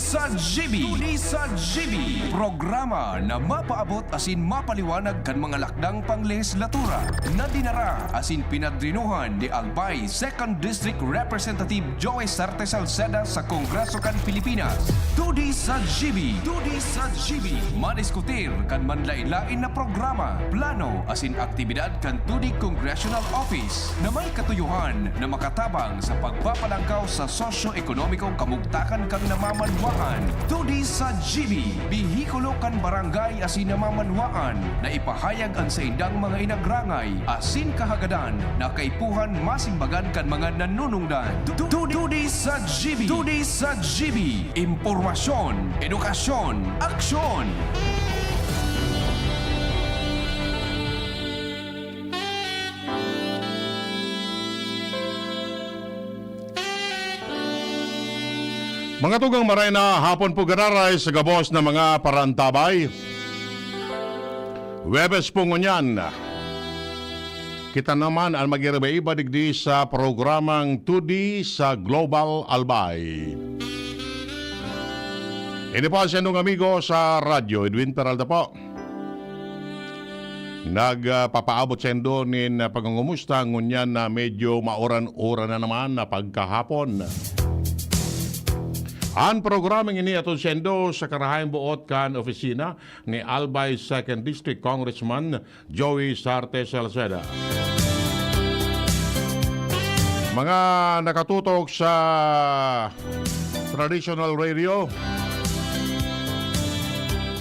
sa GB. Tudi sa GB. Programa na mapaabot asin mapaliwanag kan mga lakdang panglehislatura na dinara asin pinadrinuhan ni Albay 2nd District Representative Joey Sarte Salceda sa Kongreso kan Pilipinas. Tudi sa GB. Tudi sa GB. Madiskutir kan manlain-lain na programa, plano asin aktibidad kan tudi Congressional Office na may katuyuhan na makatabang sa pagpapalangkaw sa sosyo-ekonomikong kamugtakan kang namamanwaan. Tudi sa GB, bihikulo kan barangay asin namamanwaan na ipahayag ang sa indang mga inagrangay asin kahagadan na kaipuhan masimbagan kan mga nanunungdan. Tudi sa GB. Tudi sa GB. Impormasyon, edukasyon, aksyon. Mga tugang maray na hapon po ganaray sa gabos na mga parantabay. Webes po ngunyan. Kita naman ang mag-iba digdi sa programang 2D sa Global Albay. Ini po ang siyang amigo sa radyo, Edwin Peralta po. Nagpapaabot sendo nin pagngumusta ngunyan na medyo maoran-oran na naman na pagkahapon. Ang programang ini atong sendo sa karahayang buot kan opisina ni Albay 2nd District Congressman Joey Sarte Salceda. Mga nakatutok sa traditional radio,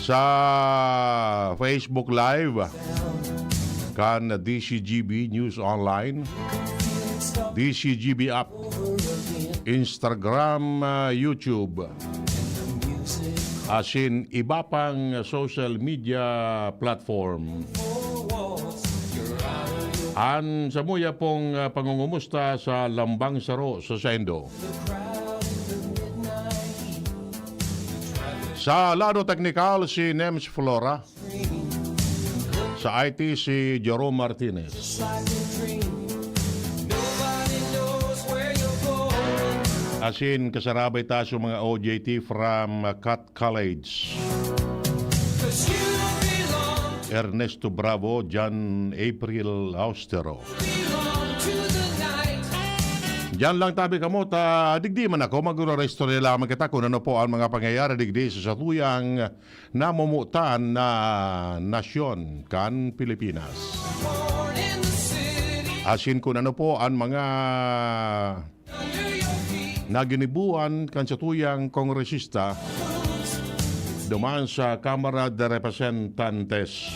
sa Facebook Live, kan DCGB News Online, DCGB App, Instagram, YouTube, asin iba pang social media platform. An samuya pong pangungumusta sa Lambang Saro sa Sendo. Sa lado teknikal si Nems Flora. Sa IT si Jerome Martinez. Asin kasarabay tayo mga OJT from Cat College. Ernesto Bravo, John April Austero. Diyan lang tabi kamo ta digdi man ako magro-resto nila lamang kita kung ano po ang mga pangyayari digdi sa satuyang namumutan na nasyon kan Pilipinas. Asin kung ano po ang mga naginibuan kan sa tuyang kongresista dumaan sa Kamara de Representantes.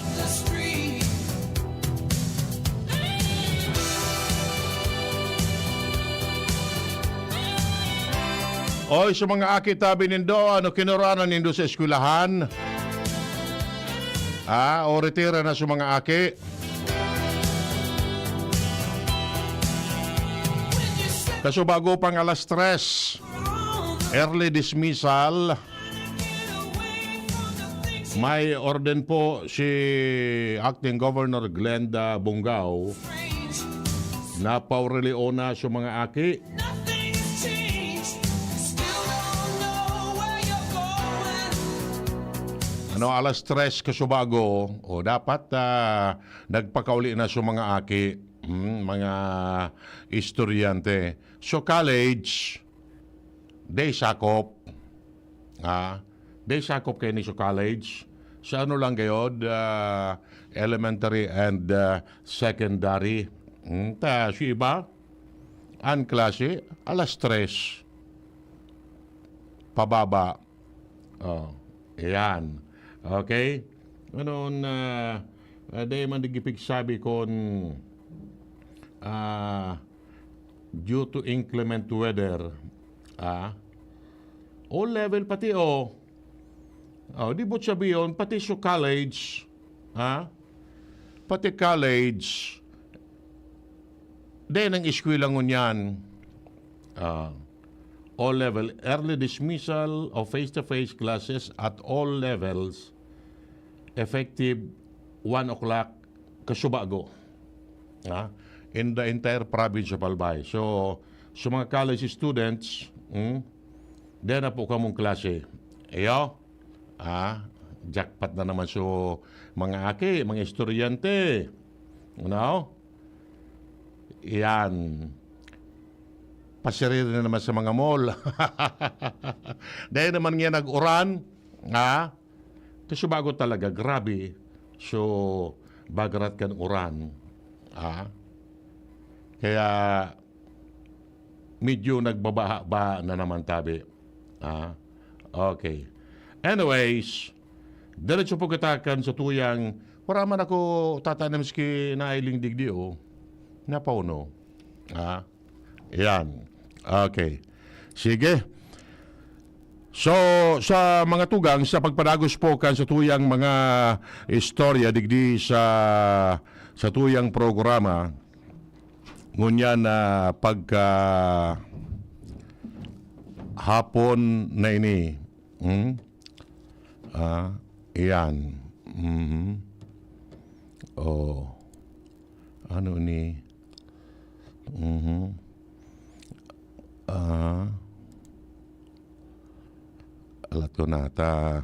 Oy, sa mga akitabi nindo, ano kinuranan nindo sa eskwelahan? O retira na sa mga aki? Kaso bago pang alas 3, early dismissal, may orden po si Acting Governor Glenda Bungao na paureliona sa mga aki. Alas 3 kasubago, dapat nagpakauli na sa mga aki, mga estudyante. So college, day sakop. Day sakop kayo ni so college. Sa ano lang kayo, elementary and secondary. Si iba, ang klase, alas 3. Pababa. Ayan. Okay? Ano day man digipig sabi kon due to inclement weather, all level pati di mo sabihin pati sa college, pati college din ang eskwela ngunyan, all level, early dismissal of face-to-face classes at all levels effective 1 o'clock kasubago in the entire province of Albay. So, sa mga college students, din na po kamong klase. Iyo. Jackpot na naman so mga aki, mga estudyante. Yan. Pasiriri na naman sa mga mall. Dahil naman nga nag-uran, kasi bago talaga, grabe. So, bagarat kan uran. Kaya, medyo nagbabaha ba na naman tabi. Okay. Anyways, diretso po kitakan sa tuyang, wala man ako tatanamski na ailing digdi napauno. Yan. Okay. Sige. So, sa mga tugang, sa pagpadagos po kan sa tuyang mga istorya digdi sa tuyang programa, ngunya na pagka hapon na ini. Yan. Ano ni? Alat ko nata.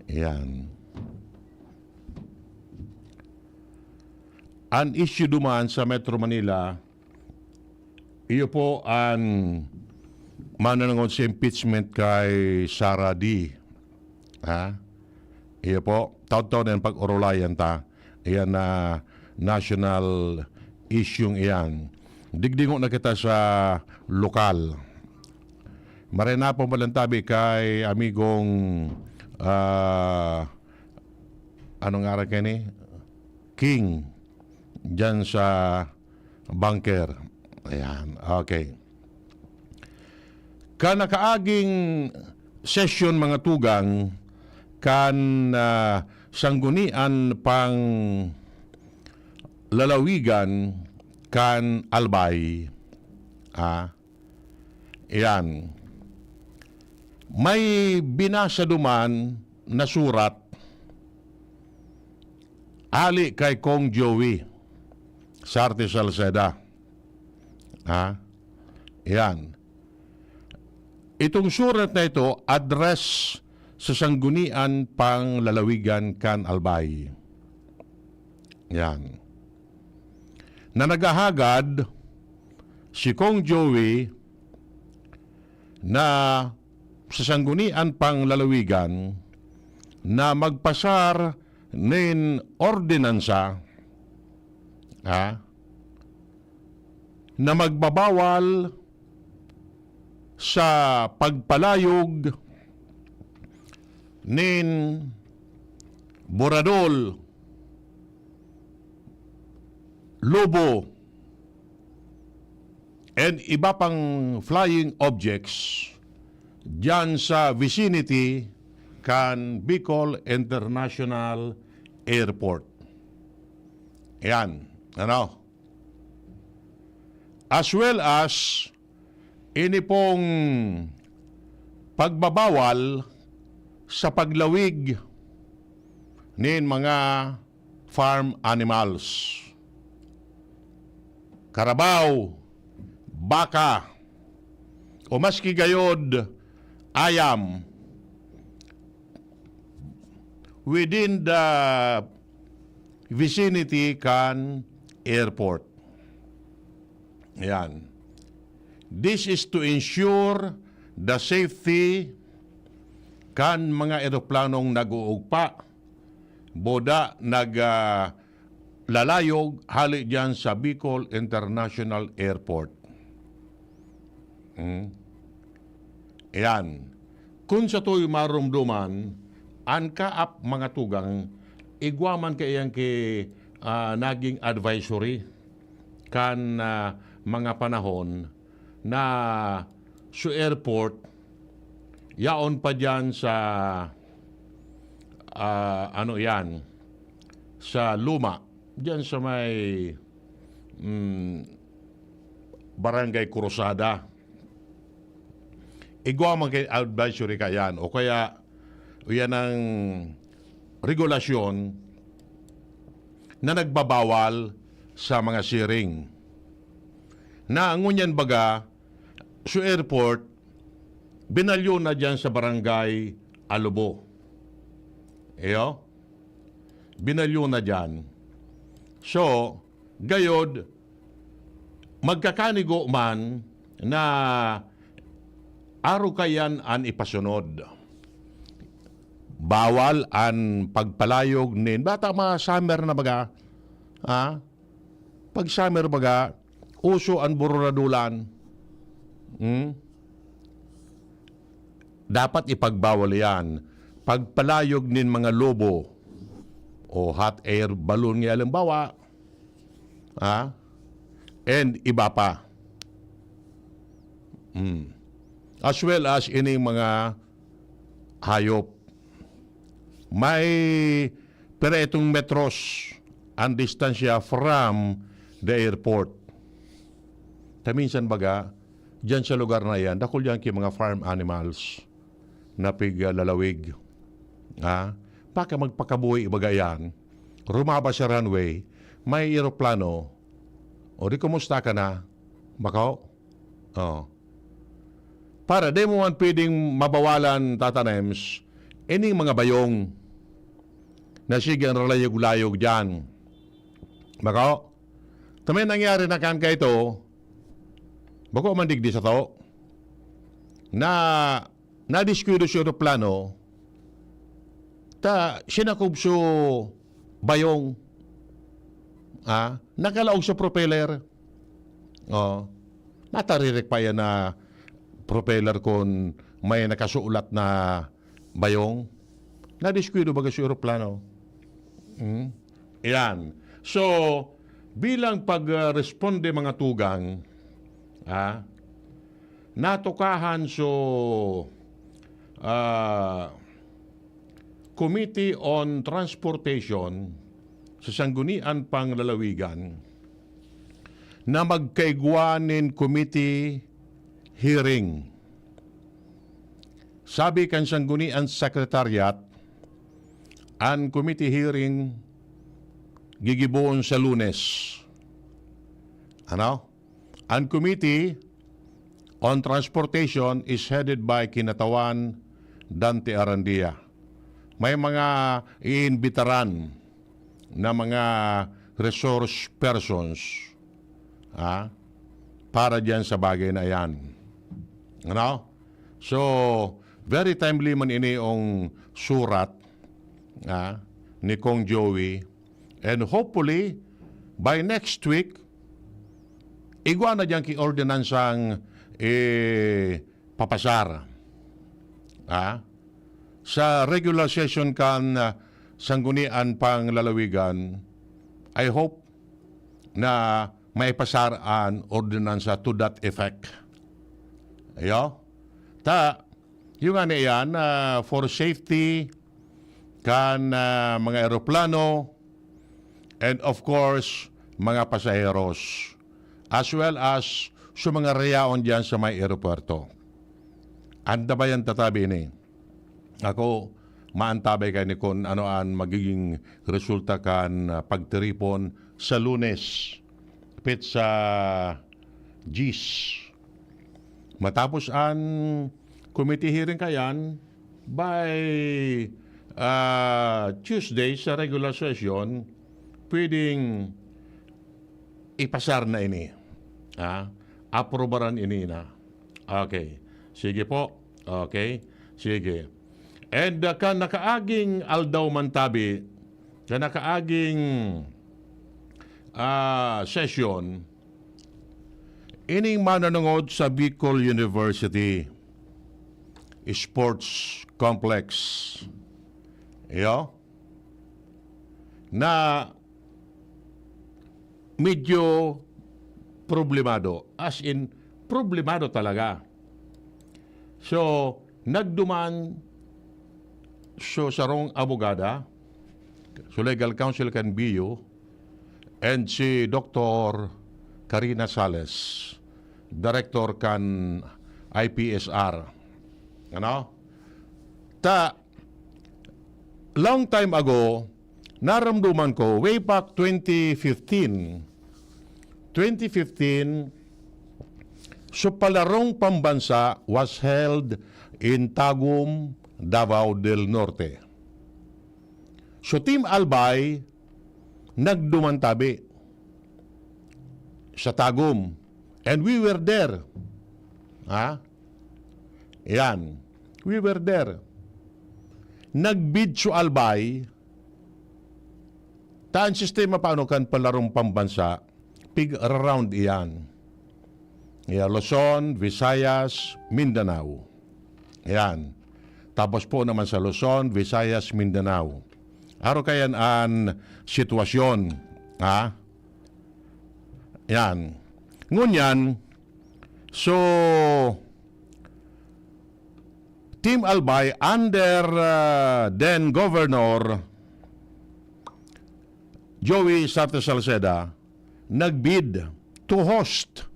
Yan. An issue duman sa Metro Manila, iyo po ang mananangon sa impeachment kay Sara D. Iyo po, taon-taon yan pag-orolayan ta. Iyan na national issue iyan. Digdingo na kita sa lokal. Marina po malantabi kay amigong anong nga rin ni? King. Diyan sa bunker. Ayan, okay. Kanakaaging session mga tugang kan sanggunian pang lalawigan kan Albay. Yan. May binasa duman na surat ali kay Kong Joey Sarte Salceda. Yan. Itong surat na ito address sa sanggunian pang lalawigan kan Albay. Yan. Na nagahagad si Kong Joey na sa sanggunian pang lalawigan na magpasar nin ordinansa na magbabawal sa pagpalayog nin boradol, lobo, and iba pang flying objects dyan sa vicinity kan Bicol International Airport. Yan. As well as ini pong pagbabawal sa paglawig nin mga farm animals. Karabaw, baka, o maski gayod, ayam, within the vicinity kan airport. Yan. This is to ensure the safety kan mga eroplanong nag-uugpa, boda lalayog hali dyan sa Bicol International Airport. Yan. Kung sa to'y marumduman, an kaap mga tugang, igwaman kayang naging advisory kan mga panahon na sa airport, yaon pa dyan sa sa luma, dyan sa may Barangay Cruzada. Igwa man kay advisory ka yan, o kaya yan ang regulasyon na nagbabawal sa mga siring. Na ang ngunyan baga, sa airport, binalyo na dyan sa barangay Alubo. Iyo? Binalyo na dyan. So, gayod, magkakanigo man na aro kayan an ipasunod. Bawal an pagpalayog nin. Bata mga summer na baga, ha? Pag summer baga, uso ang bururadulan. Dapat ipagbawal yan. Pagpalayog nin mga lobo o hot air balloon nga halimbawa, and iba pa. As well as ining mga hayop. May pero itong metros ang distansya from the airport. Taminsan baga, dyan sa lugar na yan, dakol yan ki mga farm animals na lalawig. Baka magpakabuhi baga yan, rumaba sa runway, may aeroplano, o di kumusta ka na? Bakaw? Para di mo man pwedeng mabawalan, tatanems, ining mga bayong na sigang relayog-layog dyan. Bakaw? Tamay nangyari na kan ito, bako man digdi sa to, na nadiskwiro siya plano, ta sinakub so bayong, nakalaog sa propeller, nataririk pa yan na propeller kung may nakasuulat na bayong, nadiskwiro baga sa aeroplano. Yan. So, bilang pag-responde mga tugang, natukahan so Committee on Transportation sa Sanggunian Panglalawigan na magkaigwanin committee hearing. Sabi kan Sanggunian Secretariat, ang committee hearing gigibuon sa Lunes. Ang Committee on Transportation is headed by Kinatawan Dante Arandia. May mga iimbitaran na mga resource persons para dyan sa bagay na yan. So, very timely man ini ang surat ni Kong Joey, and hopefully by next week igwa na dyan ki ordinansang papasar sa regular session kan Sanggunian Panglalawigan. I hope na may pasar an ordinansa to that effect. Yung ano yan, for safety kan mga aeroplano and of course mga pasaheros, as well as sa mga reyaon dyan sa may aeropuerto. Anda ba yan tatabi ni? Ako, maantabay kayo ni kung ano ang magiging resulta kan pagtiripon sa Lunes, pit sa GIS. Matapos ang committee hearing kayan, by Tuesday sa regular session, pwedeng ipasar na ini. Aprobaran ini na. Okay. Sige po. Okay. Sige. And ka nakaaging aldaw mantabi, ka nakaaging session, ining mananungod sa Bicol University Sports Complex. Na medyo problemado. As in, problemado talaga. So, nagduman so sarong abogada, so legal counsel kan BU, and si Dr. Karina Sales, director kan IPSR. Long time ago, naramdaman ko, way back 2015, So palarong pambansa was held in Tagum, Davao del Norte. So Team Albay nagdumantabi sa Tagum. And we were there. Ha? Yan. We were there. Nagbid sa Albay. Taan sistema paano kan palarong pambansa, pig around iyan. Yeah, Luzon, Visayas, Mindanao. Yan. Tapos po naman sa Luzon, Visayas, Mindanao. Aro kayan an sitwasyon. Ha? Yan. Ngunyan, so, Team Albay under then Governor Joey Sarte Salceda nagbid to host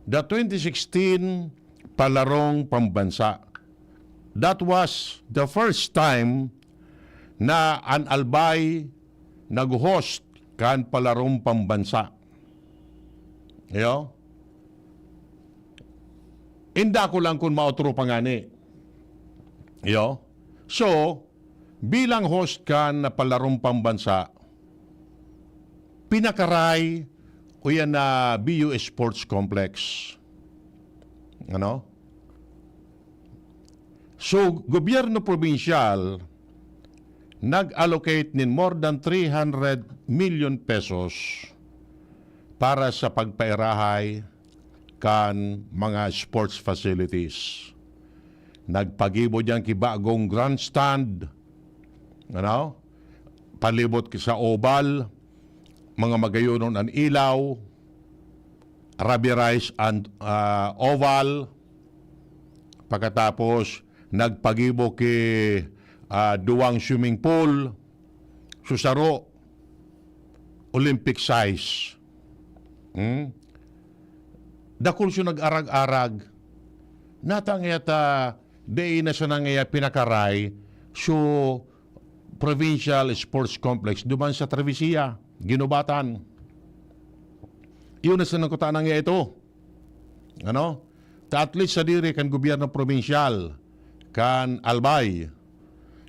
the 2016 Palarong Pambansa. That was the first time na an Albay nag-host kan Palarong Pambansa. Yo? Inda ko lang kung mautro pa nga ni. Yo? So, bilang host kan na Palarong Pambansa, pinakaray o yan na BU Sports Complex. Ano? So, gobyerno probinsyal nag-allocate nin more than 300 million pesos para sa pagpairahay kan mga sports facilities. Nagpagibo diyan kibagong grandstand. Ano? Palibot sa oval, mga magayonon ang ilaw, rubberized and oval. Pagkatapos, nagpagibo ki duwang swimming pool, susaro, Olympic size. Dakul siya nag-arag-arag, natangayata, day na siya nangaya pinakaray, so Provincial Sports Complex, duman sa Travisia, Ginubatan. Iyon na sinangkutaan nga ito. Ano? At least sa diri kan gobyerno provincial, kan Albay.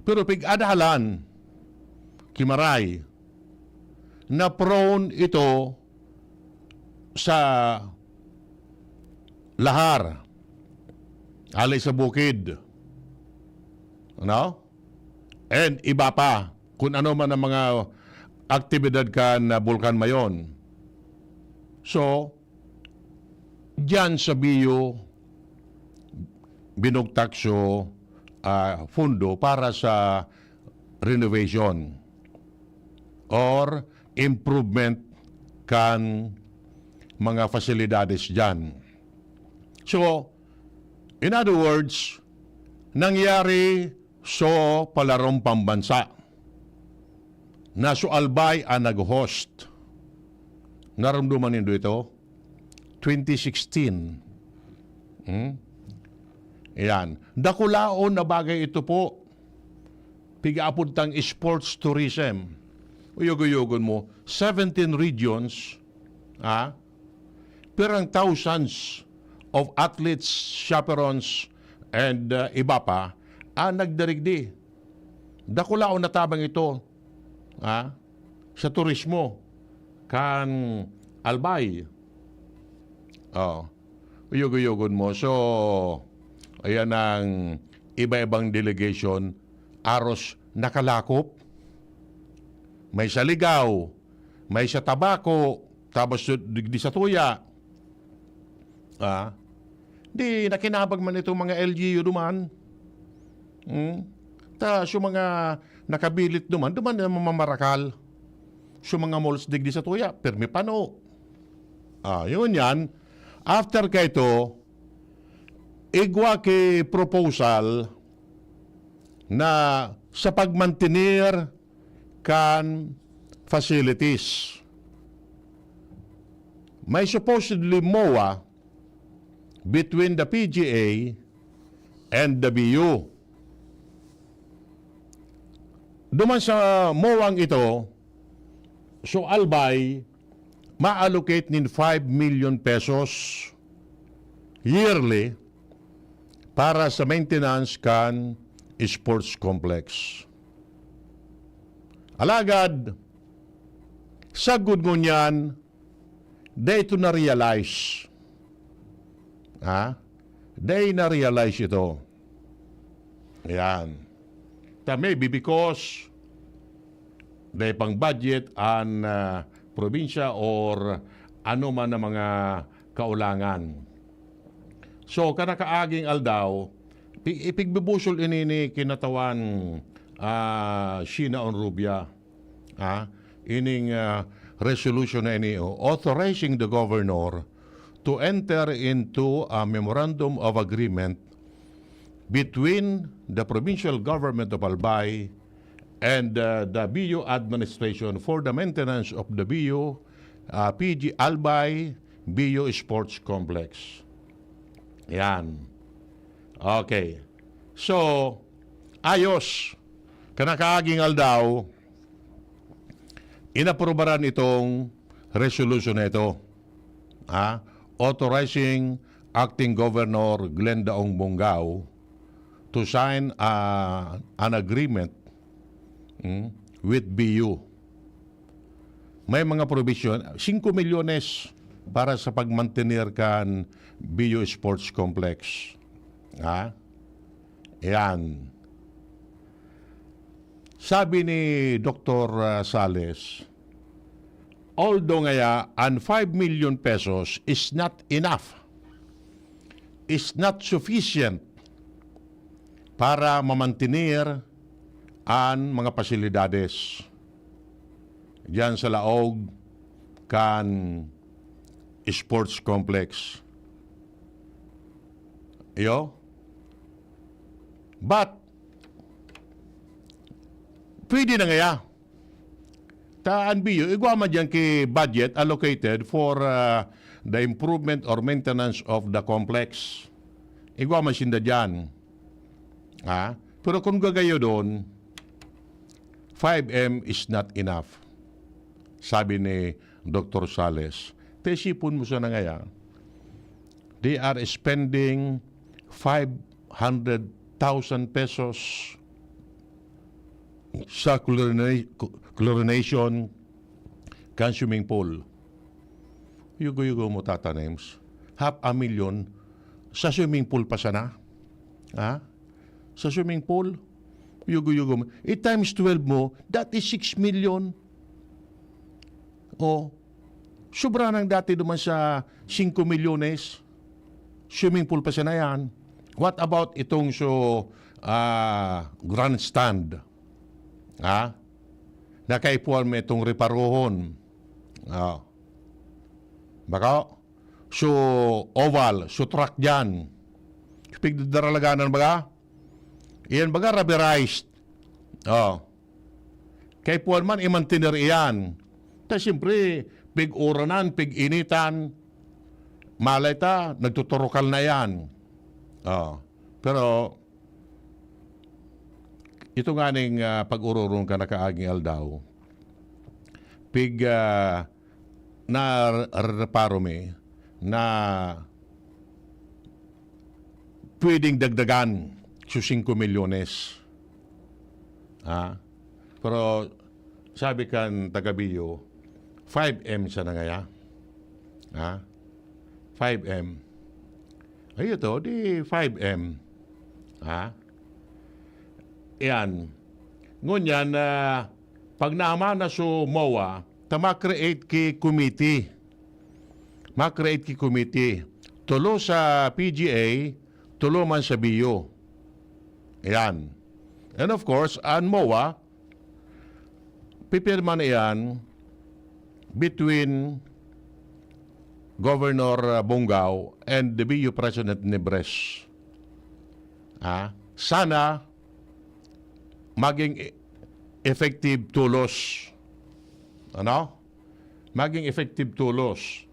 Pero pig-adahalan, kimaray, na prone ito sa lahar, alay sa bukid. Ano? And iba pa, kung ano man ang mga aktibidad kan na bulkan mayon. So, diyan sa BU, binugtakso fundo para sa renovation or improvement kan mga fasilidades diyan. So, in other words, nangyari so Palarong Pambansa na so Albay ang nag-host. Naramdaman nindo ito? 2016. Yan. Dakulaon na bagay ito po. Pigaapod tang sports tourism. Uyog-uyogon mo, 17 regions, perang thousands of athletes, chaperones, and iba pa, nagdarigdi. Dakulaon na tabang ito sa turismo kan Albay. Uyog-uyogon mo. So, ayan ang iba-ibang delegation, aros nakalakop. May sa Ligaw, may sa Tabako, tapos di sa Tuya. Di nakinabag man itong mga LGU duman. So mga nakabilit duman na mamarakal. So mga malls digdi sa Tuya, permi pano. Yun yan. After ka ito, igwa ki proposal na sa pagmantinir kan facilities. May supposedly MOA between the PGA and the BU. Duman sa MOA ito, so Albay, ma-allocate nin 5 million pesos yearly para sa maintenance kan sports complex. Alagad, sagod mo niyan, dito na-realize. They na-realize ito. Ayan. Maybe because they pang budget an probinsya or ano man na mga kaulangan. So, kanakaaging aldaw, ipigbubusol inini kinatawan Sheena Onrubia. Ining resolution na ini, authorizing the governor to enter into a memorandum of agreement between the provincial government of Albay and the BU administration for the maintenance of the BU PG Albay BU Sports Complex. Yan. Okay. So, ayos. Kanakaaging aldaw, inaprobaran itong resolution na ito. Authorizing Acting Governor Glenda Ong Bongao to sign an agreement with BU. May mga provision, 5 milyones para sa pagmantenir kan BU Sports Complex. Yan. Sabi ni Dr. Sales, although ngaya, ang 5 million pesos is not enough, is not sufficient para mamantinir ang mga pasilidades diyan sa laog kan sports complex. But pwede na ngaya. Taan biyo, igwa man dyan ki budget allocated for the improvement or maintenance of the complex. Igwa man sinda dyan. Pero kung gagayo doon, 5M is not enough. Sabi ni Dr. Sales. Tesipon mo sa na ngaya. They are spending 500,000 pesos sa chlorination kan swimming pool. Yugo-yugo mo, Tata Nems. 500,000 sa swimming pool pa sana. Sa swimming pool, yugo-yugo mo. Times 12 mo, that is 6 million. Sobra nang dati duman sa 5 milyones. Swimming pool pa sana yan. What about itong grandstand? Nakaipuan mo itong reparohon. Baka, oval, track dyan. Pigdaralaganan baga? Iyan baga rubberized. Kaipuan man imantinir iyan. Ta siyempre, pig-uranan, pig-initan, malay ta, nagtuturukal na yan. Pero, ito nga ning pag-ururong ka nakaaging aldaw, na reparome na pwedeng dagdagan sa 5 milyones. Pero, sabi kan taga-biyo, 5M siya na ngaya. 5M. Ay, ito, di 5M. Yan. Ngunyan, pag naman na so MOA, ma-create ki committee. Ma-create ki committee. Tulo sa PGA, tulo man sa BIO. Yan. And of course, ang MOA, pipirma na yan between Governor Bongao and the BU President Nebres. Sana maging effective tulos. Maging effective tulos.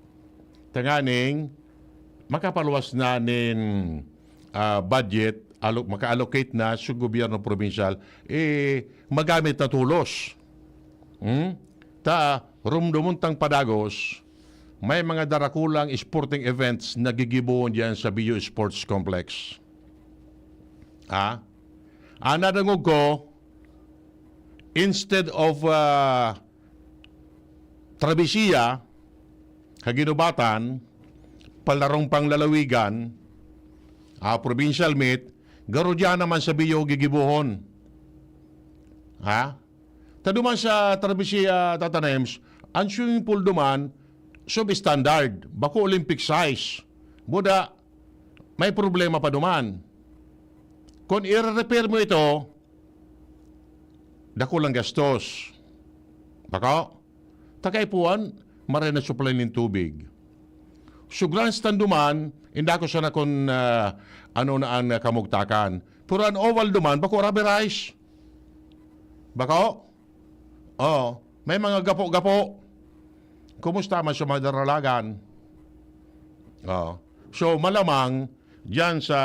Tanganing makapaluwas na nin budget, maka-allocate na sa gobyerno provincial, magamit na tulos. Rumdumuntang padagos, may mga darakulang sporting events na gigibuon diyan sa BU Sports Complex. Anadangog ko, instead of trabisiya, kaginubatan, palarong panglalawigan, provincial meet, garo diyan naman sa BU gigibuhon. Taduman sa trabisiya tatanems, ang swimming pool duman, substandard, bako Olympic size. Buda, may problema pa duman. Kung i-repair mo ito, dako lang gastos. Bako, takaipuan, maray na supply ng tubig. So grandstand duman, hindi ko sana kung ano na ang kamugtakan. Pero ang oval duman, bako rubberized. Bako, may mga gapo-gapo. Kumusta man sa mga daralagan? So, malamang, dyan sa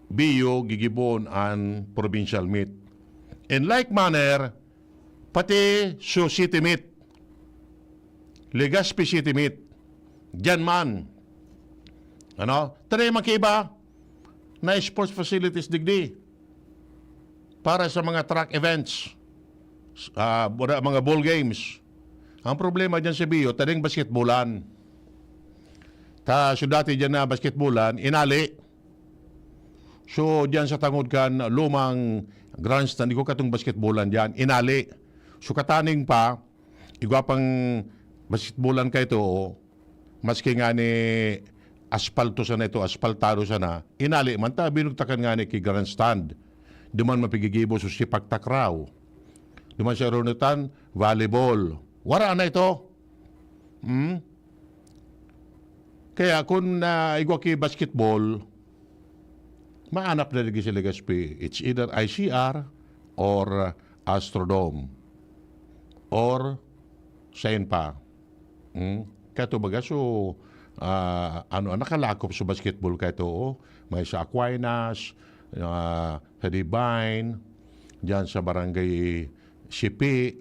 BU, gigibon ang provincial meet. In like manner, pati sa city meet, Legazpi City meet, dyan man. Tanay makiba na sports facilities digdi para sa mga track events. Mga ball games. Ang problema dyan sa BU, taning basketballan. So dati dyan na basketballan, inali. So dyan sa tangod kan, lumang grandstand, iko katong basketballan dyan, inali. So kataning pa, igwa pang basketballan ka ito, maski nga ni asfalto sana ito, asfaltado sana, inali man ta, binugtakan nga ni ki grandstand. Duman mapigigibo so sipak takraw. Duman siya runutan, volleyball. Wara na ito. Kaya kung igwa ki basketball, maanap na lagi sa Legazpi. It's either ICR or Astrodome. Or sayin pa. Kato baga, so, nakalakop sa basketball ka ito. May sa Aquinas, sa Divine, dyan sa barangay Sipi,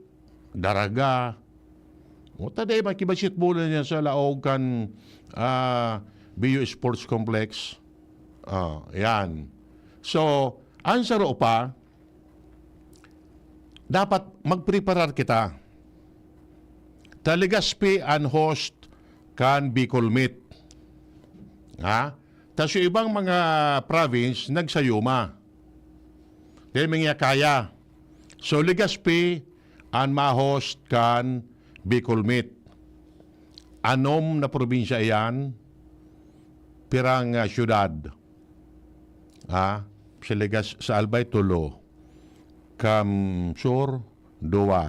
Daraga. Taday makibasketball niya sa laog kan BU Sports Complex. Yan. So, answer pa, dapat magpreparar kita. Legazpi and host kan Bicol Meet. Tapos yung ibang mga province, nagsayuma. Dahil mga kaya. So, Legazpi ang ma-host kan Bicol Meet. Anom na probinsya yan, pirang syudad. Sa Albay, Tulo. Sur, Dua.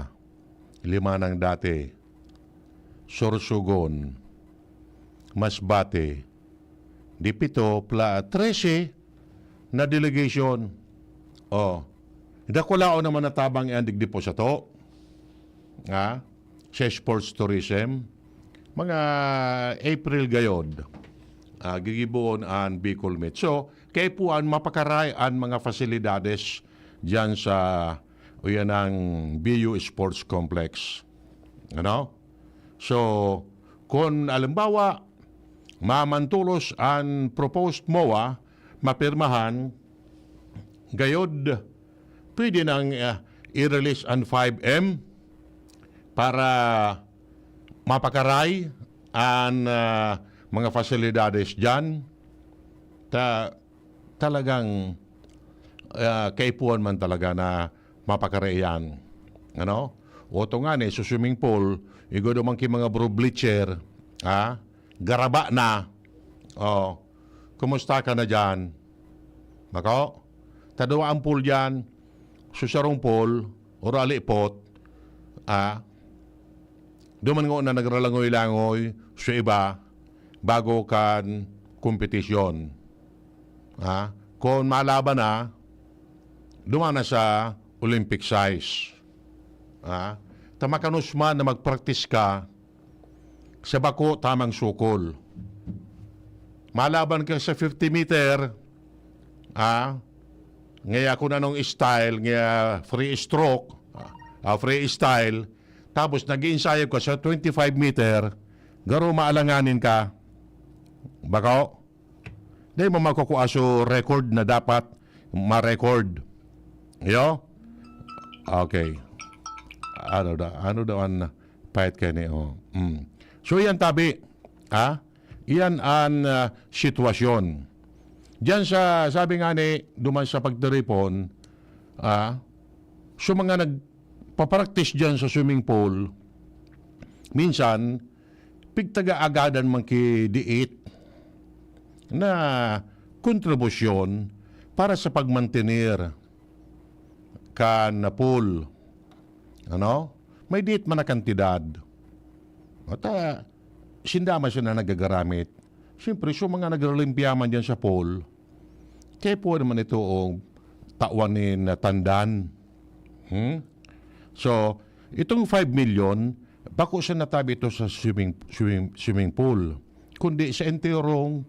5 nang dati. Sorsogon. Masbate. Di 7, 13 na delegation. Dakulao naman natabang ang digdipo sa to. Sa sports tourism. Mga April gayod. Gigibuon ang Bicol Meet. So, kaya po ang mapakaray ang mga fasilidades dyan sa yan ang BU Sports Complex. So, kung alimbawa, mamantulos ang proposed MOA, mapirmahan, gayod, pwede nang i-release ang 5M para mapakaray ang mga fasilidades dyan. Talagang kaipuan man talaga na mapakaray yan. Oto nga sa swimming pool, igo naman ki mga bro bleacher, garaba na. Kumusta ka na dyan? Bako? Tadawa ang pool dyan, susarong pool, orali pot, duman nga na nagralangoy-langoy sa iba, bago kan kompetisyon. Kung malaban na, duman na sa Olympic size. Tamakanus man na mag-practice ka sa bako tamang sukol. Malaban ka sa 50 meter, ngaya kung anong style, ngaya free stroke, free style, tapos nag-iinsayo ka sa 25 meter, garo maalanganin ka, bako, di mo makukuha so record na dapat ma-record. Yo? Okay. Ano daw ang pahit ka ni, So, yan tabi. Iyan ang sitwasyon. Diyan sa, sabi nga ni, duman sa pagtiripon, so mga nagpapractice dyan sa swimming pool, minsan, pigtaga-agadan man ki-diit na kontribusyon para sa pagmantenir kan na pool. Ano? May diit man na kantidad. At sindama siya na nagagaramit. Siyempre, so mga naglilimpyaman dyan sa pool, kaya po naman ito o tawanin na tandan. So, itong 5 million, bako siya natabi ito sa swimming pool. Kundi sa enterong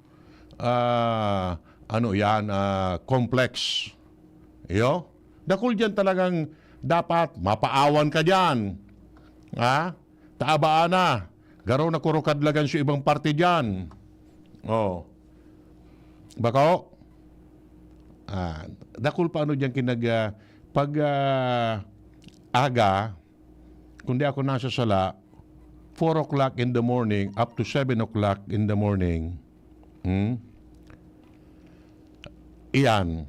complex. Yo? Dakul dyan talagang dapat mapaawan ka dyan. Taabaan na. Garaw na kurukadlagan sa ibang parte dyan. Bako? Dakul pa ano dyan pag aga, kundi ako nasa sala, 4 o'clock in the morning up to 7 o'clock in the morning, iyan,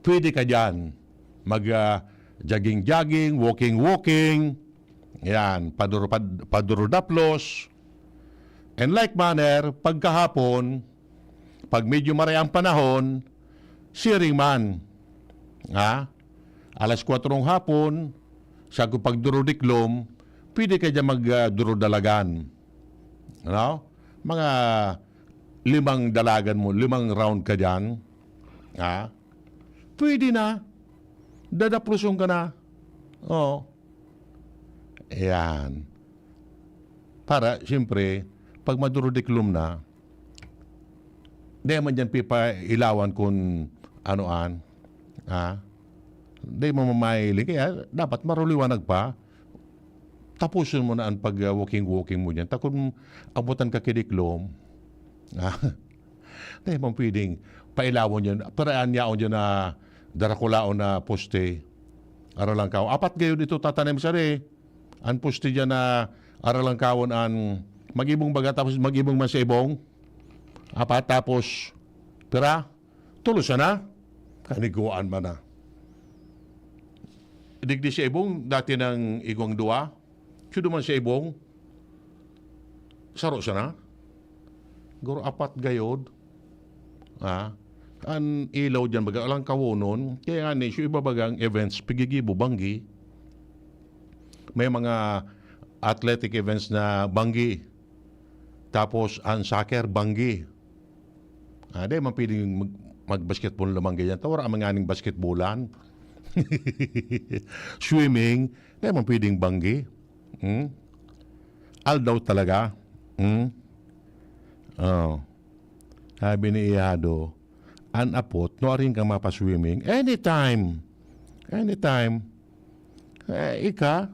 pwede ka dyan mag-jogging-jogging, walking-walking, yan, paduro-daplos, and like manner, pagkahapon, pag medyo maray ang panahon, siring man. Alas 4 ng hapon, sa pagduro-diklom, pwede ka dyan magduro-dalagan. Ano? Mga 5 dalagan mo, 5 round ka dyan. Pwede na. Dadaplusong ka na. Ayan. Para, siyempre, pag maduro-diklom na, di man dyan ilawan kung anoan. Di mo mamahiling. Kaya dapat maruliwanag pa. Tapusin mo na ang pag-walking-walking mo dyan. Takon abutan ka kidiklom. Di mo pwedeng pailawan dyan. Paraan yaon dyan na darakulaon na poste. Aralang kao. 4 gayon ito tatanim sa rin. Ang poste dyan na aralang kawon ang mag-ibong baga tapos mag-ibong masibong. 4 tapos pira. Tulusan na. Kaniguan man na. Digdi si ibong dati ng igong 2. Siya duman si ibong. Saro siya na. Guro 4 gayod. Ang ilaw dyan baga. Alang kawonon. Kaya nga ni, siya ibabagang events, pigigibo, banggi. May mga athletic events na banggi. Tapos, ang soccer, banggi. Di man pwedeng mag-basketball lamang ganyan. Tawara ang mga aning basketballan. Swimming, di man pwedeng banggi. Aldaw talaga. Sabi ni Ihado, anapot, no rin kang mapaswimming. Anytime. Ika,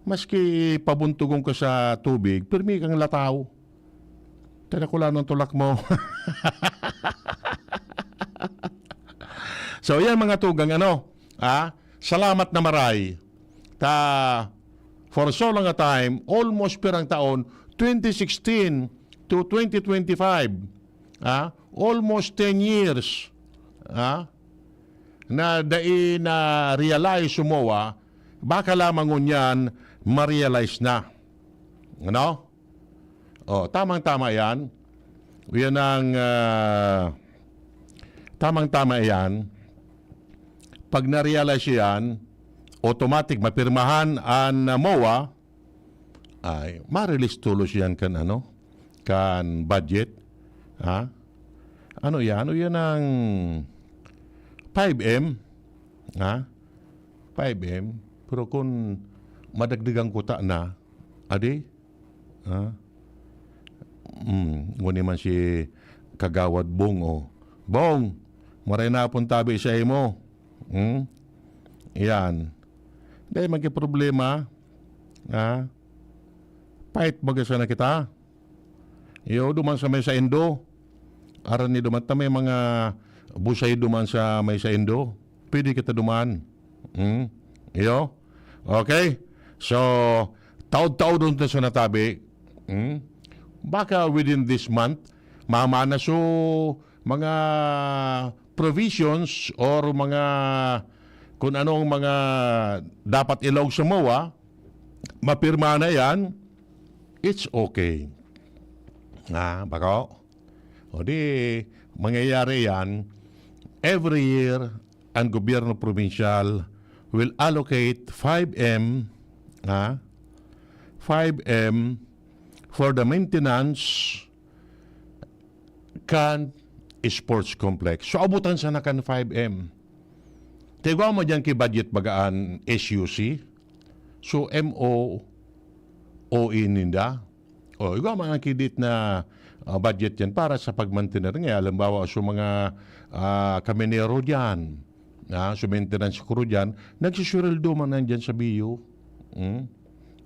maski pabuntugong ka sa tubig, pirmi kang lataw. Tanakula ng tulak mo. So, yan mga tugang salamat na maray. For so long a time, almost pirang taon, 2016 to 2025, almost 10 years, na realize sumowa, baka lamang ngunyan, ma-realize na. Ano? Tamang-tama yan. Yan ang tamang-tama yan. Pag na-realize yan, automatic mapirmahan ang MOA, ay ma-release tulos yan kan budget. Ano yan? Ano yan ang 5M? 5M? Pero kung madagdagang kuta na, ngunit man si Kagawad Bong, Bong, maray na pong tabi sa imo. Yan. Dahil magkiproblema, Pahit baga sana kita. Iyo, duman sa may sa Indo. Aran ni duman ta may mga busay duman sa may sa Indo. Pwede kita duman. Iyo. Okay? So, taod-taod doon sa natabi. Baka within this month, mamana so mga provisions or mga kung anong mga dapat ilog sa MOA, mapirma na yan, it's okay. Bako? O di, mangyayari yan, every year, ang gobyerno provincial will allocate 5M, 5M for the maintenance kan sports complex. So, abutan sana kan 5M. Tigaw mo dyan kay budget bagaan SUC. So, MOOE ninda. O, igaw mga kidit na budget yan para sa pagmantener nga. Alambawa, so mga kaminero dyan, so maintenance crew dyan, nagsisureldo man nandyan sa BU.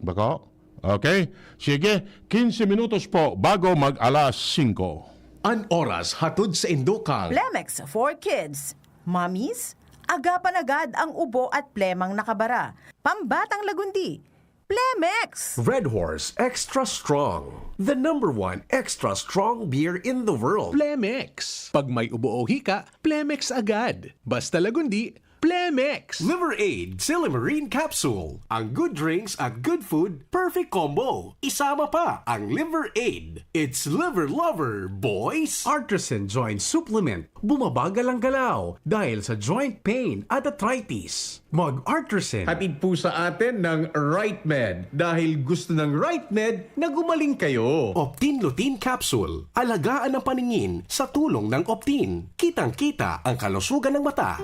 Bako? Okay? Sige, 15 minutos po bago mag-alas 5. An oras hatod sa Indokang. Plemex for Kids. Mommies, agapan agad ang ubo at plemang nakabara. Pambatang lagundi. Plemex! Red Horse Extra Strong. The #1 extra strong beer in the world. Plemex. Pag may ubo o hika, Plemex agad. Basta lagundi, Plemex. Liver Aid Silimarine Capsule. Ang good drinks at good food, perfect combo. Isama pa ang Liver Aid. It's liver lover, boys. Artisan Joint Supplement. Bumabagal ang galaw dahil sa joint pain at arthritis. Mag-Artisan. Hatid po sa atin ng RightMed dahil gusto ng RightMed na gumaling kayo. Optin Lutein Capsule. Alagaan ang paningin sa tulong ng Optin. Kitang-kita ang kalusugan ng mata.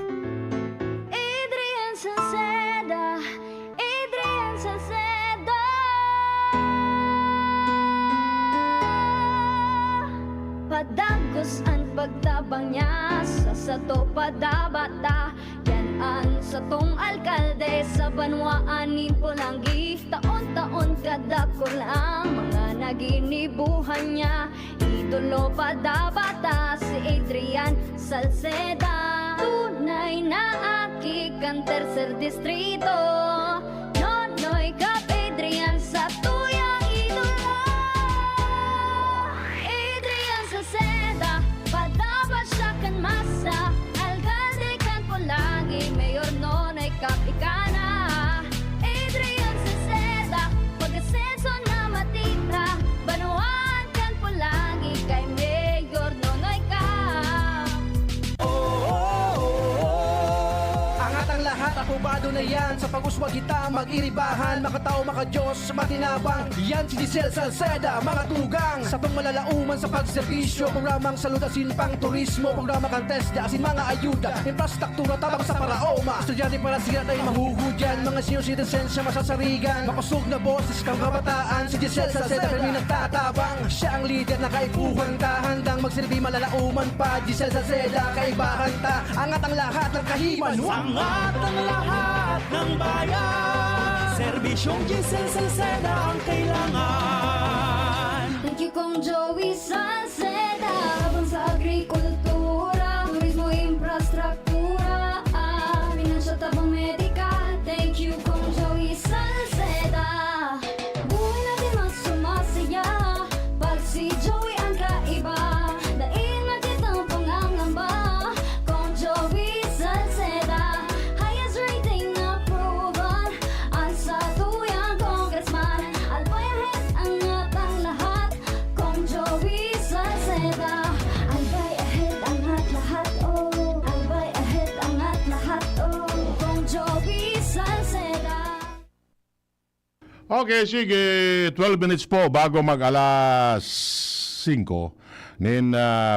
Adrian Salceda, Adrian Salceda. Padagos ang pagtabang niya sa sato padabata. Yan ang satong alkalde sa banwaan po lang taon-taon kada ko lang mga naginibuhan niya. Idolo padabata si Adrian Salceda. Tunay na ang tercer distrito. Nonoy Kap Adrian sa tuyang idolo. Adrian Salceda, padapat siya kan masa. Alcalde kan po lagi, Mayor Nonoy Kap ikana. Adrian Salceda, pag-asenso na matita. Banuan kan po lagi kay Mayor Nonoy Kap. Angat ang lahat, akubado na yan. Sa pag-uswag kita, mag-iribahan. Makatao, makadiyos, matinabang. Yan si Giselle Salceda, mga tugang. Sa tong malalauman sa pagserbisyo. Programang salud asin pang turismo. Programa kang test, asin mga ayuda. Infrastruktura, tabang sa paraoma. Estudyante para siya tayo mahugudyan. Mga senior citizens siya masasarigan. Makusog na boses kang kabataan. Si Giselle Salceda, kami nagtatabang. Siya ang leader na kaipuhan ta. Handang magsilbi malalauman pa. Giselle Salceda, kaibahan ta. Angat ang lahat ng kahiman. Angat ang lahat ng bayan. Serbisyong Giselle Salceda ang kailangan. Thank you Kong Joey Salceda. Habang sa agrikultura, turismo, infrastruktura, finansya, tabang medikal. Thank you Kong Joey Salceda. Buhay natin mas sumasaya pag si Joey ang kaiba. Daig natin ang pangangamba. Kong Joey Salceda, highest rating approval. Ang sa tuyang congressman, albayahit ang atang lahat. Kong Joey Salceda, albay ahead ang at lahat, oh. Albay ahead ang at lahat, oh. Kong Joey Salceda. Okay, sige. 12 minutes po bago mag-alas 5. Nin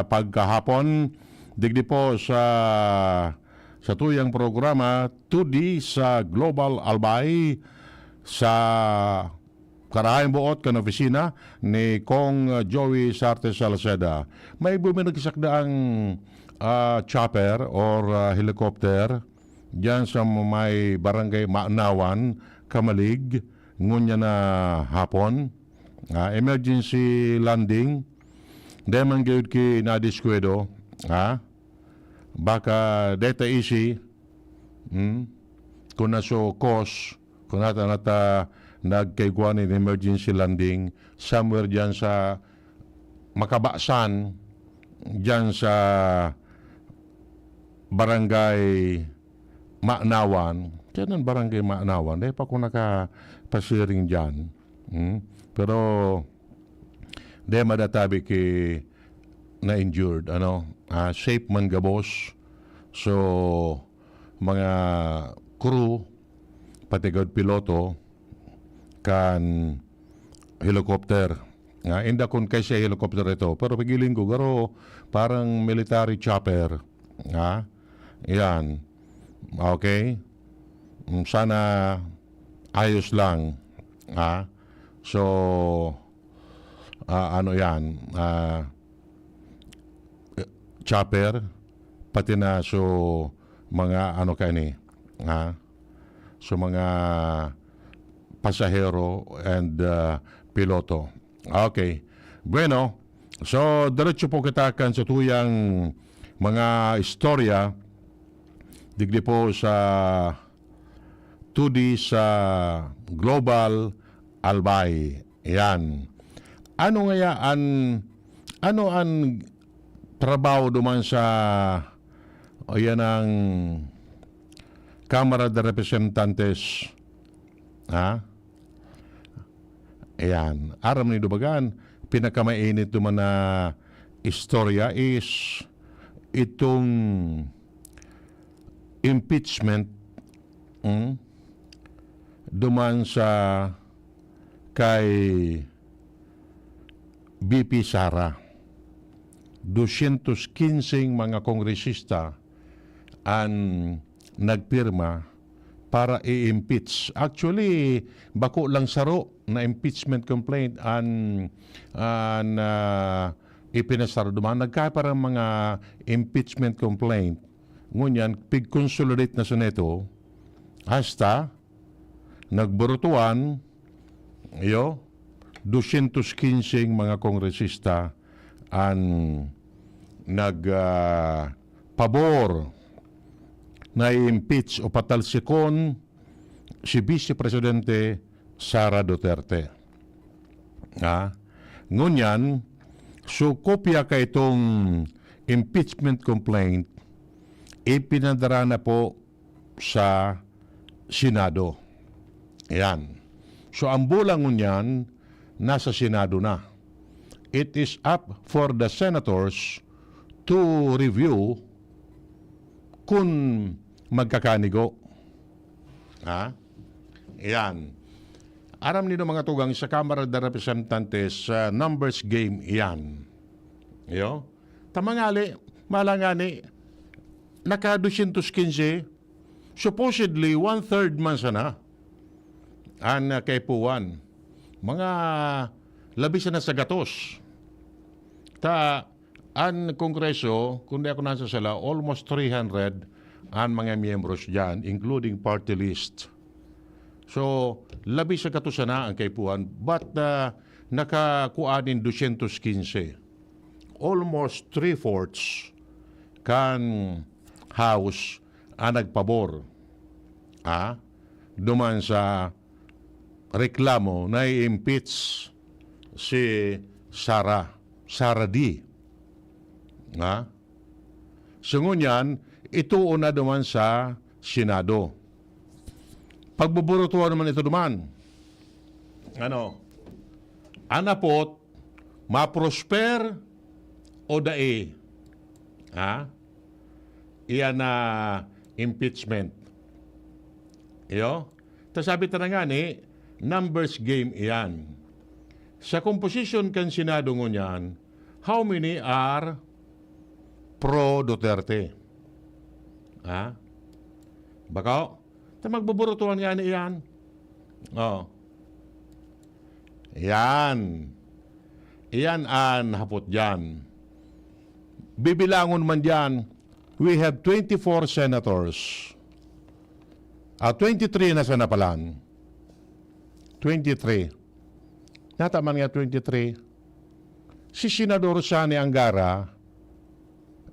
pagkahapon, digdi po sa tuyang programa 2D sa Global Albay sa Karahayang Buot kan opisina ni Kong Joey Sarte Salceda. May buminagkisakdaang chopper or helicopter diyan sa may barangay Maanawan, Kamalig ngunya na hapon, emergency landing, di man gayud ki nadiskwado, baka data easy, kung naso cause, kung nata nagkaiguan in emergency landing, somewhere dyan sa Makabasan, dyan sa Barangay Maanawan, dyan ang Barangay Maanawan, dahil pa kung nakapasiring dyan. Pero, dahil madatabi ki na-injured, safe man gabos. So, mga crew, pati gawad piloto, kan helicopter. Inda kun kaysa helicopter ito. Pero pagiling ko, garo, parang military chopper. Yan. Okay? Sana ayos lang. So, ano yan? Chopper, pati na so mga ano kani, so mga pasahero and piloto. Okay. Bueno, so diretso po kita kan sa tuyang mga istorya digdi po sa 2D sa Global Albay. Yan. Ano ang trabaho duman sa yan ang Kamara de Representantes? Ayan. Aram ni Dubagan, pinakamainit duman na istorya is itong impeachment duman sa kay BP Sara. 215 mga kongresista ang nagpirma para i-impeach. Actually, bako lang saro na impeachment complaint ang ipinasaro duman. Nagkaparang mga impeachment complaint. Ngunyan, pig-consolidate na sa neto, hasta nagburutuan, 215 mga kongresista ang pabor na i-impeach o patalsikon si Vice Presidente Sara Duterte. Ngunyan, so kopya ka itong impeachment complaint, ipinadara na po sa Senado. Yan. So ang bulang ngunyan, nasa Senado na. It is up for the senators to review kung magkakanigo. Yan. Aram nito mga tugang sa Kamara de Representantes, numbers game yan. Tamangali, malangani, naka 215, supposedly 1/3 man sana ang kaipuan. Mga labis na sa gatos. Ang Kongreso, kung di ako nasa sala, almost 300 ang mga miyembros dyan, including party list. So, labis sa gatos na ang kaipuan, but nakakuanin 215. Almost 3/4 kan House ang nagpabor. Duman sa reklamo na i-impeach si Sara D. So ngunyan, ituon na duman sa Senado. Pagbuburutuan naman ito duman. Anapot, ma-prosper o dae? Iyan na impeachment. Tapos sabi na nga numbers game iyan. Sa composition kan Senado ngunyan, how many are pro-Duterte? Baka, magbuburutuan nga iyan. Yan. Iyan ang hapot dyan. Bibilangon man dyan, we have 24 senators. 23 na sa napalan. 23. Nataman nga 23. Si Senador Sani Angara,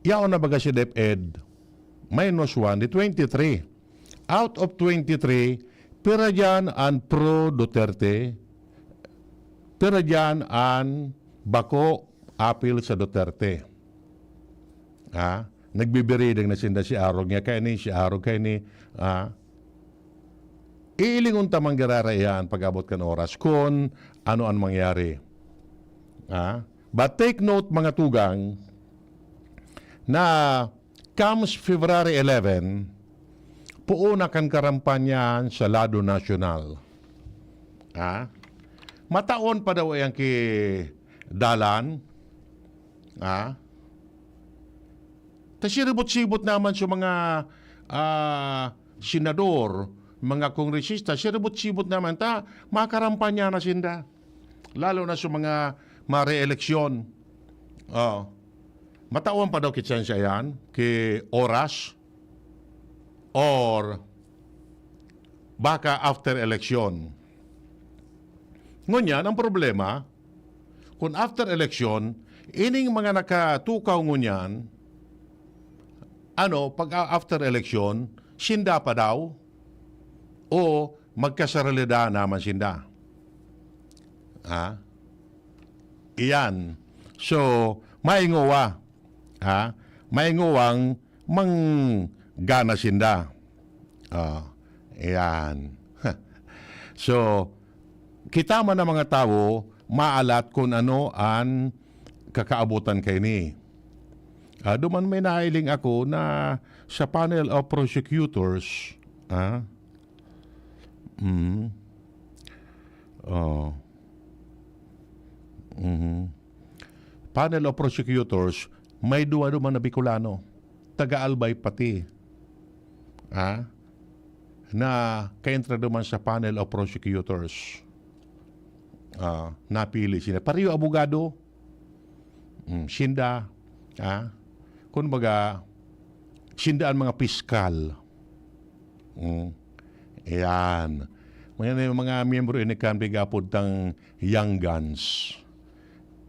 yaon na baga si DepEd, -1 di 23. Out of 23, pira dyan ang pro Duterte, pira dyan ang bako apil sa Duterte. Nagbibiriding na sinda si Arog niya, kaya ni si Arog, kaya ni iilingon tamang gararayaan pag-abot kan oras kung ano ang mangyari. But take note mga tugang na comes February 11, puuna kan karampanyan sa lado nasyonal. Mataon pa daw yung dalan. Siribot-sibot naman sa mga senador, mga kongresista, siribot-sibot naman makarampanya na sinda. Lalo na sa mga ma-re-eleksyon. Mataon pa daw kitsan siya yan, ki oras, or baka after election. Ngunyan, ang problema, kung after election, ining mga nakatukaw ngunyan, pag after election, sinda pa daw, o magkasaralida naman sinda. Iyan. So, mainguwa. Mainguwang manggana sinda. Iyan. So, kita man ng mga tao, maalat kung ano ang kakaabutan kay ni. Duman may nailing ako na sa panel of prosecutors, panel of prosecutors, may duwa-duman na Bicolano, taga-Albay pati, na kaintra duman sa panel of prosecutors. Napili sila. Pariyo abogado, sinda, kung baga, sindaan mga piskal. Ayan. Mga miyembro ini kan bigapod tang Young Guns.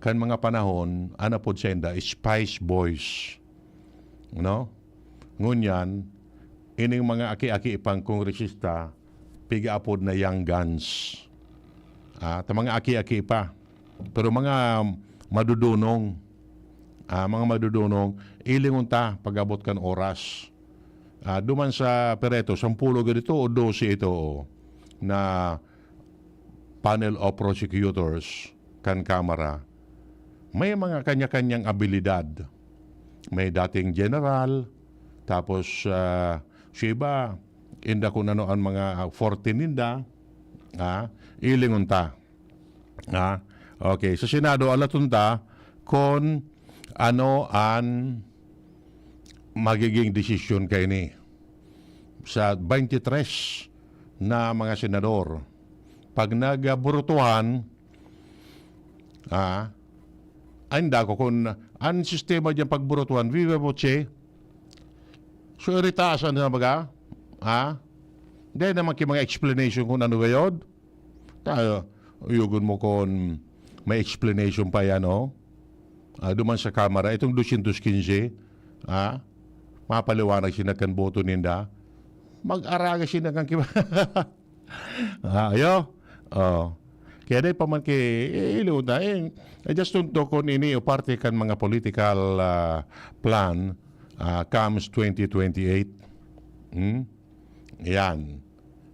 Kan mga panahon, anapod senda, Spice Boys. No? Ngunyan, ining mga aki-aki ipang kongresista, pigapod na Young Guns. Mga aki-aki pa. Pero mga madudunong, ilingon ta pag-abot kan oras. Duman sa Pereto, 10 ganito o 12 ito na panel of prosecutors kan Kamara. May mga kanya-kanyang abilidad. May dating general, tapos siya iba, inda kung ano ang mga 14 ninda, ilingon ta. Okay, sa Senado, alatunta kung ano ang magiging desisyon kay ni sa 23 na mga senador. Pag nagburutuhan, anda ko kung ang sistema dyan pagburutuhan, viva voce, so iritasan na baga, dahil naman mga explanation kung ano gayod, tayo, uyugon mo kung may explanation pa yan, duman sa Kamara, itong 215, mapaliwanag sinakan boto ninda, mag-araga sinakan kiba. Ayo. Kaya dahil pa man ilo na, I just don't know kung ini o parte kan mga political plan comes 2028. Yan.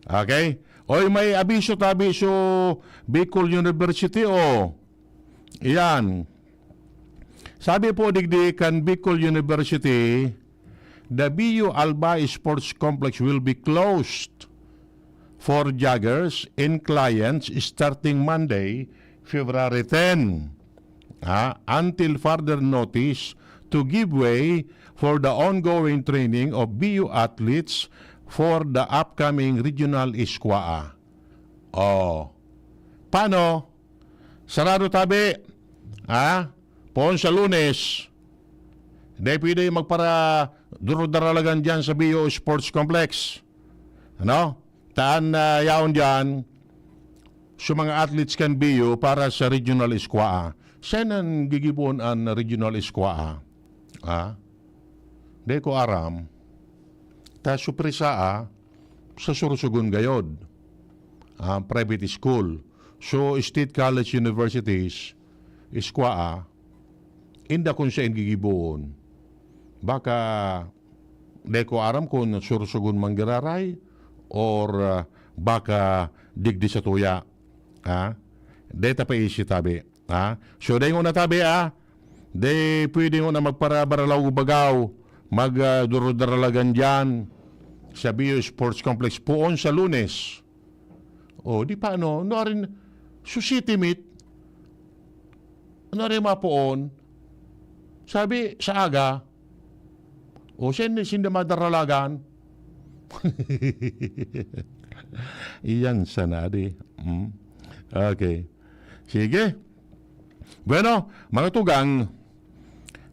Okay? Oy, may abiso Bicol University, Yan. Sabi po digdi kan Bicol University, the BU Albay Sports Complex will be closed for joggers and clients starting Monday, February 10, until further notice to give way for the ongoing training of BU athletes for the upcoming regional ISQA. Paano? Sarado tabi. Pon sa Lunes, hindi pwede magpara duro-daralagan dyan sa BU Sports Complex. Taan yaon dyan, So mga athletes kan biyo para sa regional squad. Siya nang gigibon ang regional squad. De ko aram. Ta suprisa sa Sursugun gayod. Private school. So state college universities squad inda kun siya gigibon. Baka de ko aram kung Sursugun manggiraray or baka digdi sa tuya. Deta pa isi tabi. So day na tabi de pwede na magparabaralaw bagaw magdurudaralagan dyan sa Bio Sports Complex poon sa Lunes. O di pa no rin susiti meet rin mapoon sabi sa aga o sinda madaralagan iyan sana di. Okay. Sige. Bueno, mga tugang,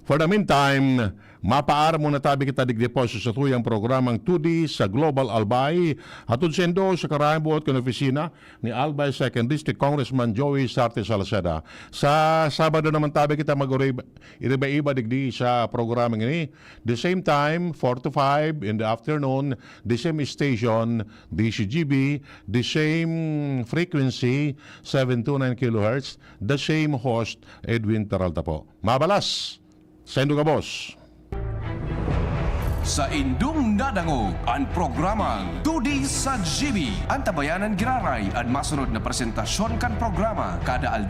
for the meantime, mapaara muna tabi kita digdeposyo sa tuyang programang 2D sa Global Albay. Hatod sendo sa karayang buot kan opisina ni Albay 2nd District Congressman Joey Sarte Salceda. Sa Sabado naman tabi kita mag-iba digdi sa programang ini. The same time, 4 to 5 in the afternoon, the same station, DCGB, the same frequency, 729 kHz, the same host, Edwin Peralta po. Mabalas! Sendo ka, boss! Sa indung nadangog ang programang 2D sa GB. Ang tabayanan giraray at masunod na presentasyon kan programa kada alda